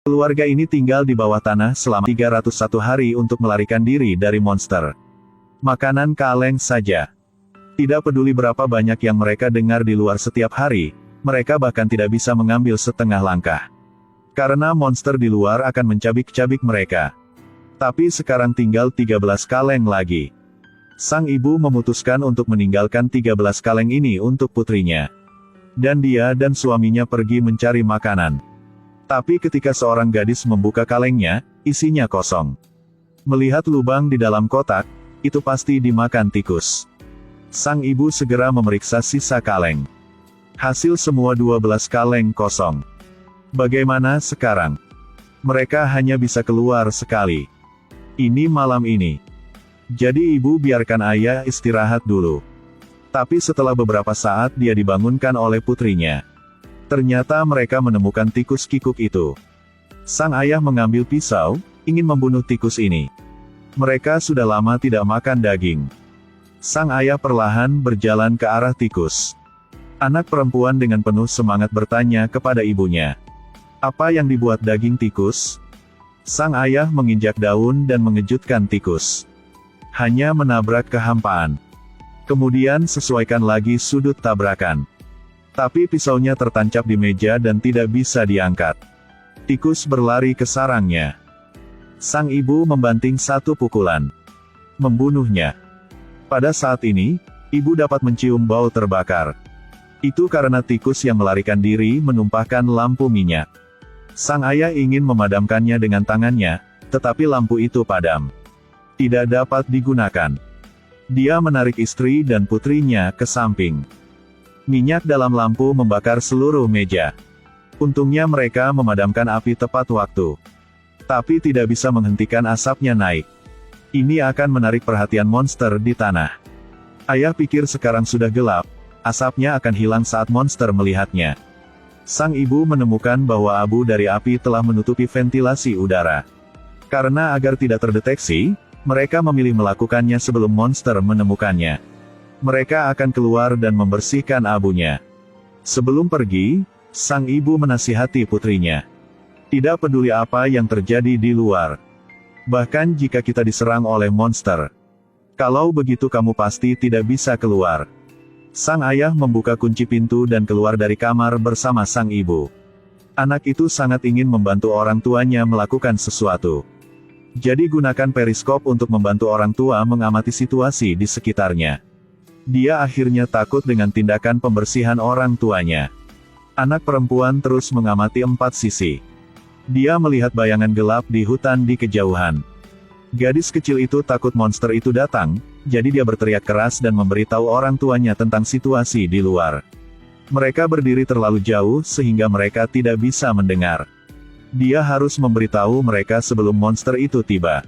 Keluarga ini tinggal di bawah tanah selama 301 hari untuk melarikan diri dari monster. Makanan kaleng saja. Tidak peduli berapa banyak yang mereka dengar di luar setiap hari, mereka bahkan tidak bisa mengambil setengah langkah. Karena monster di luar akan mencabik-cabik mereka. Tapi sekarang tinggal 13 kaleng lagi. Sang ibu memutuskan untuk meninggalkan 13 kaleng ini untuk putrinya. Dan dia dan suaminya pergi mencari makanan. Tapi ketika seorang gadis membuka kalengnya, isinya kosong. Melihat lubang di dalam kotak, itu pasti dimakan tikus. Sang ibu segera memeriksa sisa kaleng. Hasil semua 12 kaleng kosong. Bagaimana sekarang? Mereka hanya bisa keluar sekali. Ini malam ini. Jadi ibu biarkan ayah istirahat dulu. Tapi setelah beberapa saat dia dibangunkan oleh putrinya. Ternyata mereka menemukan tikus kikuk itu. Sang ayah mengambil pisau, ingin membunuh tikus ini. Mereka sudah lama tidak makan daging. Sang ayah perlahan berjalan ke arah tikus. Anak perempuan dengan penuh semangat bertanya kepada ibunya. Apa yang dibuat daging tikus? Sang ayah menginjak daun dan mengejutkan tikus. Hanya menabrak kehampaan. Kemudian sesuaikan lagi sudut tabrakan. Tapi pisaunya tertancap di meja dan tidak bisa diangkat. Tikus berlari ke sarangnya. Sang ibu membanting satu pukulan. Membunuhnya. Pada saat ini, ibu dapat mencium bau terbakar. Itu karena tikus yang melarikan diri menumpahkan lampu minyak. Sang ayah ingin memadamkannya dengan tangannya, tetapi lampu itu padam. Tidak dapat digunakan. Dia menarik istri dan putrinya ke samping. Minyak dalam lampu membakar seluruh meja. Untungnya mereka memadamkan api tepat waktu. Tapi tidak bisa menghentikan asapnya naik. Ini akan menarik perhatian monster di tanah. Ayah pikir sekarang sudah gelap, asapnya akan hilang saat monster melihatnya. Sang ibu menemukan bahwa abu dari api telah menutupi ventilasi udara. Karena agar tidak terdeteksi, mereka memilih melakukannya sebelum monster menemukannya. Mereka akan keluar dan membersihkan abunya. Sebelum pergi, sang ibu menasihati putrinya. Tidak peduli apa yang terjadi di luar. Bahkan jika kita diserang oleh monster. Kalau begitu kamu pasti tidak bisa keluar. Sang ayah membuka kunci pintu dan keluar dari kamar bersama sang ibu. Anak itu sangat ingin membantu orang tuanya melakukan sesuatu. Jadi gunakan periskop untuk membantu orang tua mengamati situasi di sekitarnya. Dia akhirnya takut dengan tindakan pembersihan orang tuanya. Anak perempuan terus mengamati empat sisi. Dia melihat bayangan gelap di hutan di kejauhan. Gadis kecil itu takut monster itu datang, jadi dia berteriak keras dan memberitahu orang tuanya tentang situasi di luar. Mereka berdiri terlalu jauh sehingga mereka tidak bisa mendengar. Dia harus memberitahu mereka sebelum monster itu tiba.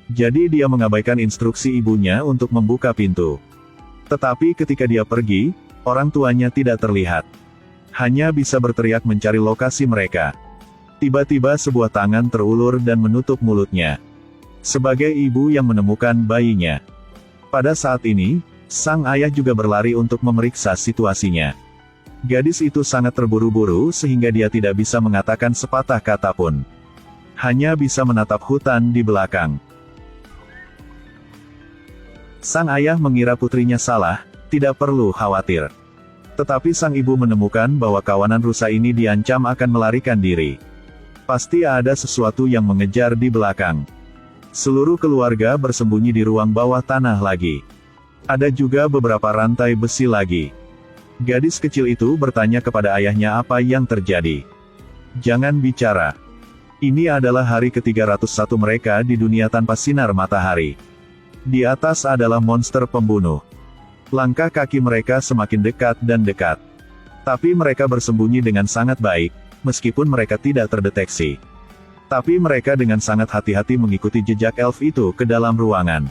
Jadi dia mengabaikan instruksi ibunya untuk membuka pintu. Tetapi ketika dia pergi, orang tuanya tidak terlihat. Hanya bisa berteriak mencari lokasi mereka. Tiba-tiba sebuah tangan terulur dan menutup mulutnya. Sebagai ibu yang menemukan bayinya. Pada saat ini, sang ayah juga berlari untuk memeriksa situasinya. Gadis itu sangat terburu-buru sehingga dia tidak bisa mengatakan sepatah kata pun. Hanya bisa menatap hutan di belakang. Sang ayah mengira putrinya salah, tidak perlu khawatir. Tetapi sang ibu menemukan bahwa kawanan rusa ini diancam akan melarikan diri. Pasti ada sesuatu yang mengejar di belakang. Seluruh keluarga bersembunyi di ruang bawah tanah lagi. Ada juga beberapa rantai besi lagi. Gadis kecil itu bertanya kepada ayahnya apa yang terjadi. Jangan bicara. Ini adalah hari ke-301 mereka di dunia tanpa sinar matahari. Di atas adalah monster pembunuh. Langkah kaki mereka semakin dekat dan dekat. Tapi mereka bersembunyi dengan sangat baik, meskipun mereka tidak terdeteksi. Tapi mereka dengan sangat hati-hati mengikuti jejak elf itu ke dalam ruangan.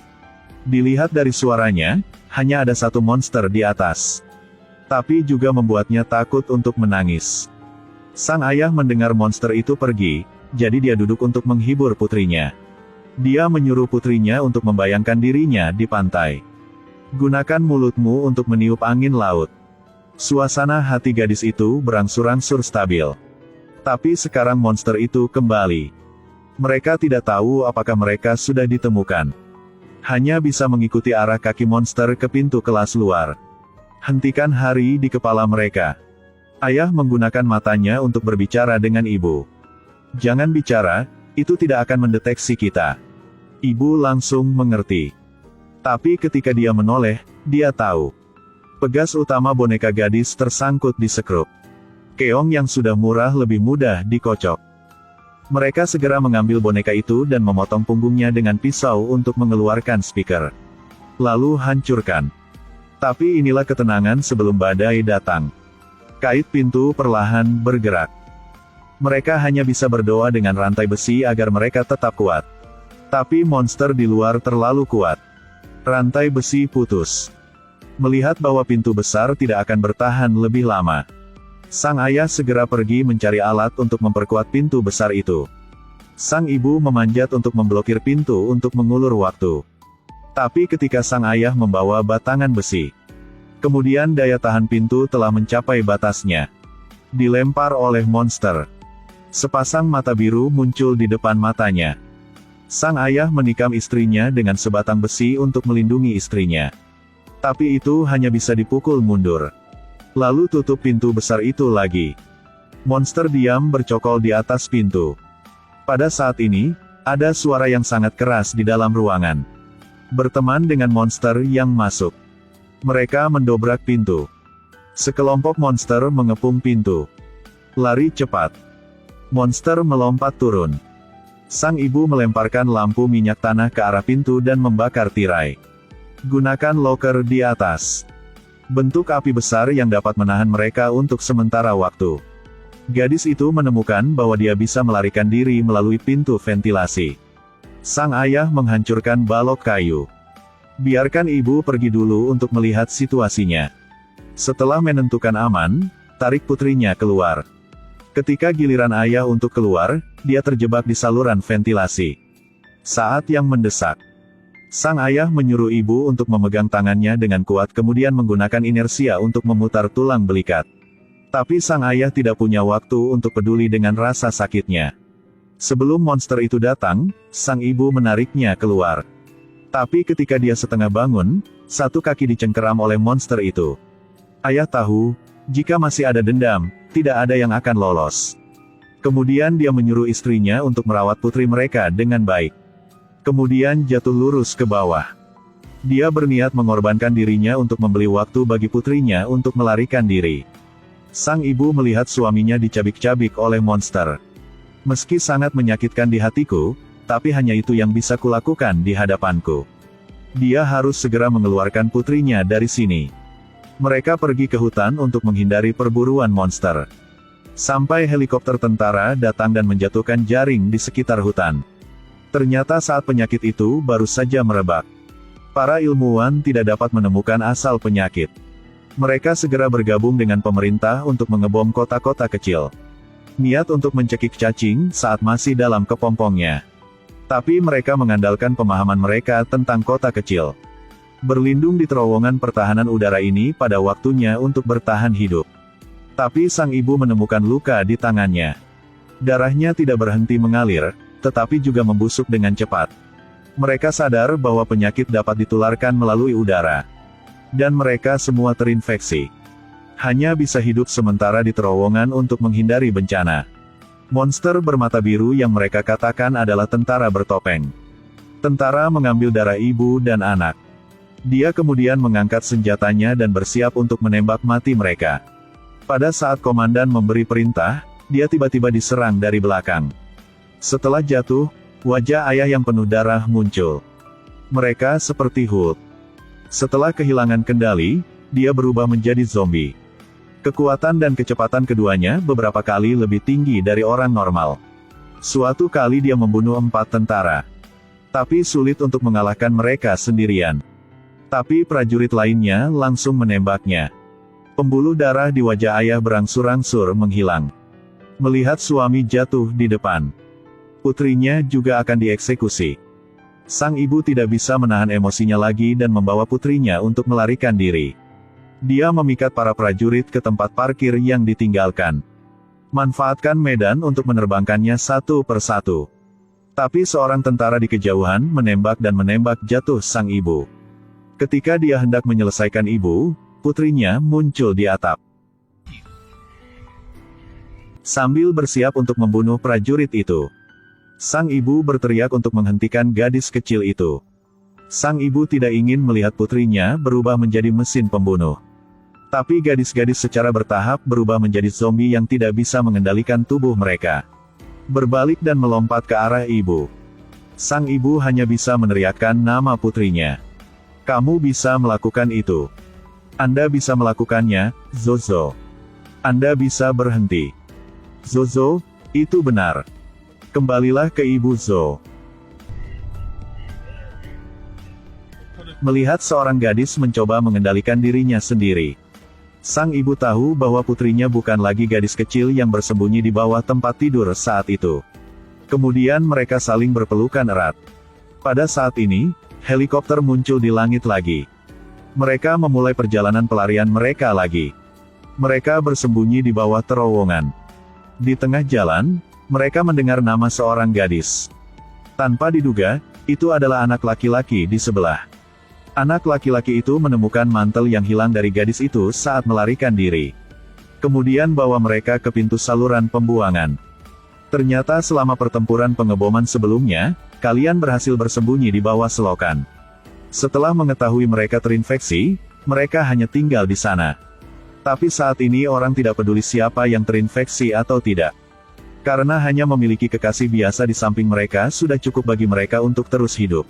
Dilihat dari suaranya, hanya ada satu monster di atas. Tapi juga membuatnya takut untuk menangis. Sang ayah mendengar monster itu pergi, jadi dia duduk untuk menghibur putrinya. Dia menyuruh putrinya untuk membayangkan dirinya di pantai. Gunakan mulutmu untuk meniup angin laut. Suasana hati gadis itu berangsur-angsur stabil. Tapi sekarang monster itu kembali. Mereka tidak tahu apakah mereka sudah ditemukan. Hanya bisa mengikuti arah kaki monster ke pintu kelas luar. Hentikan hari di kepala mereka. Ayah menggunakan matanya untuk berbicara dengan ibu. Jangan bicara, itu tidak akan mendeteksi kita. Ibu langsung mengerti. Tapi ketika dia menoleh, dia tahu. Pegas utama boneka gadis tersangkut di sekrup. Keong yang sudah murah lebih mudah dikocok. Mereka segera mengambil boneka itu dan memotong punggungnya dengan pisau untuk mengeluarkan speaker. Lalu hancurkan. Tapi inilah ketenangan sebelum badai datang. Kait pintu perlahan bergerak. Mereka hanya bisa berdoa dengan rantai besi agar mereka tetap kuat. Tapi monster di luar terlalu kuat. Rantai besi putus. Melihat bahwa pintu besar tidak akan bertahan lebih lama, sang ayah segera pergi mencari alat untuk memperkuat pintu besar itu. Sang ibu memanjat untuk memblokir pintu untuk mengulur waktu. Tapi ketika sang ayah membawa batangan besi, kemudian daya tahan pintu telah mencapai batasnya. Dilempar oleh monster. Sepasang mata biru muncul di depan matanya. Sang ayah menikam istrinya dengan sebatang besi untuk melindungi istrinya. Tapi itu hanya bisa dipukul mundur. Lalu tutup pintu besar itu lagi. Monster diam bercokol di atas pintu. Pada saat ini, ada suara yang sangat keras di dalam ruangan. Berteman dengan monster yang masuk. Mereka mendobrak pintu. Sekelompok monster mengepung pintu. Lari cepat. Monster melompat turun. Sang ibu melemparkan lampu minyak tanah ke arah pintu dan membakar tirai. Gunakan loker di atas. Bentuk api besar yang dapat menahan mereka untuk sementara waktu. Gadis itu menemukan bahwa dia bisa melarikan diri melalui pintu ventilasi. Sang ayah menghancurkan balok kayu. Biarkan ibu pergi dulu untuk melihat situasinya. Setelah menentukan aman, tarik putrinya keluar. Ketika giliran ayah untuk keluar, dia terjebak di saluran ventilasi. Saat yang mendesak. Sang ayah menyuruh ibu untuk memegang tangannya dengan kuat kemudian menggunakan inersia untuk memutar tulang belikat. Tapi sang ayah tidak punya waktu untuk peduli dengan rasa sakitnya. Sebelum monster itu datang, sang ibu menariknya keluar. Tapi ketika dia setengah bangun, satu kaki dicengkeram oleh monster itu. Ayah tahu, jika masih ada dendam, tidak ada yang akan lolos. Kemudian dia menyuruh istrinya untuk merawat putri mereka dengan baik. Kemudian jatuh lurus ke bawah. Dia berniat mengorbankan dirinya untuk membeli waktu bagi putrinya untuk melarikan diri. Sang ibu melihat suaminya dicabik-cabik oleh monster. Meski sangat menyakitkan di hatiku, tapi hanya itu yang bisa kulakukan di hadapanku. Dia harus segera mengeluarkan putrinya dari sini. Mereka pergi ke hutan untuk menghindari perburuan monster. Sampai helikopter tentara datang dan menjatuhkan jaring di sekitar hutan. Ternyata saat penyakit itu baru saja merebak. Para ilmuwan tidak dapat menemukan asal penyakit. Mereka segera bergabung dengan pemerintah untuk mengebom kota-kota kecil. Niat untuk mencekik cacing saat masih dalam kepompongnya. Tapi mereka mengandalkan pemahaman mereka tentang kota kecil. Berlindung di terowongan pertahanan udara ini pada waktunya untuk bertahan hidup. Tapi sang ibu menemukan luka di tangannya. Darahnya tidak berhenti mengalir, tetapi juga membusuk dengan cepat. Mereka sadar bahwa penyakit dapat ditularkan melalui udara. Dan mereka semua terinfeksi. Hanya bisa hidup sementara di terowongan untuk menghindari bencana. Monster bermata biru yang mereka katakan adalah tentara bertopeng. Tentara mengambil darah ibu dan anak. Dia kemudian mengangkat senjatanya dan bersiap untuk menembak mati mereka. Pada saat komandan memberi perintah, dia tiba-tiba diserang dari belakang. Setelah jatuh, wajah ayah yang penuh darah muncul. Mereka seperti Hulk. Setelah kehilangan kendali, dia berubah menjadi zombie. Kekuatan dan kecepatan keduanya beberapa kali lebih tinggi dari orang normal. Suatu kali dia membunuh 4 tentara. Tapi sulit untuk mengalahkan mereka sendirian. Tapi prajurit lainnya langsung menembaknya. Pembuluh darah di wajah ayah berangsur-angsur menghilang. Melihat suami jatuh di depan. Putrinya juga akan dieksekusi. Sang ibu tidak bisa menahan emosinya lagi dan membawa putrinya untuk melarikan diri. Dia memikat para prajurit ke tempat parkir yang ditinggalkan. Manfaatkan medan untuk menerbangkannya satu persatu. Tapi seorang tentara di kejauhan menembak dan menembak jatuh sang ibu. Ketika dia hendak menyelesaikan ibu, putrinya muncul di atap. Sambil bersiap untuk membunuh prajurit itu, sang ibu berteriak untuk menghentikan gadis kecil itu. Sang ibu tidak ingin melihat putrinya berubah menjadi mesin pembunuh. Tapi gadis-gadis secara bertahap berubah menjadi zombie yang tidak bisa mengendalikan tubuh mereka. Berbalik dan melompat ke arah ibu. Sang ibu hanya bisa meneriakkan nama putrinya. Kamu bisa melakukan itu. Anda bisa melakukannya, Zozo. Anda bisa berhenti. Zozo, itu benar. Kembalilah ke ibu Zo. Melihat seorang gadis mencoba mengendalikan dirinya sendiri. Sang ibu tahu bahwa putrinya bukan lagi gadis kecil yang bersembunyi di bawah tempat tidur saat itu. Kemudian mereka saling berpelukan erat. Pada saat ini, helikopter muncul di langit lagi. Mereka memulai perjalanan pelarian mereka lagi. Mereka bersembunyi di bawah terowongan. Di tengah jalan, mereka mendengar nama seorang gadis. Tanpa diduga, itu adalah anak laki-laki di sebelah. Anak laki-laki itu menemukan mantel yang hilang dari gadis itu saat melarikan diri. Kemudian bawa mereka ke pintu saluran pembuangan. Ternyata selama pertempuran pengeboman sebelumnya, kalian berhasil bersembunyi di bawah selokan. Setelah mengetahui mereka terinfeksi, mereka hanya tinggal di sana. Tapi saat ini orang tidak peduli siapa yang terinfeksi atau tidak. Karena hanya memiliki kekasih biasa di samping mereka sudah cukup bagi mereka untuk terus hidup.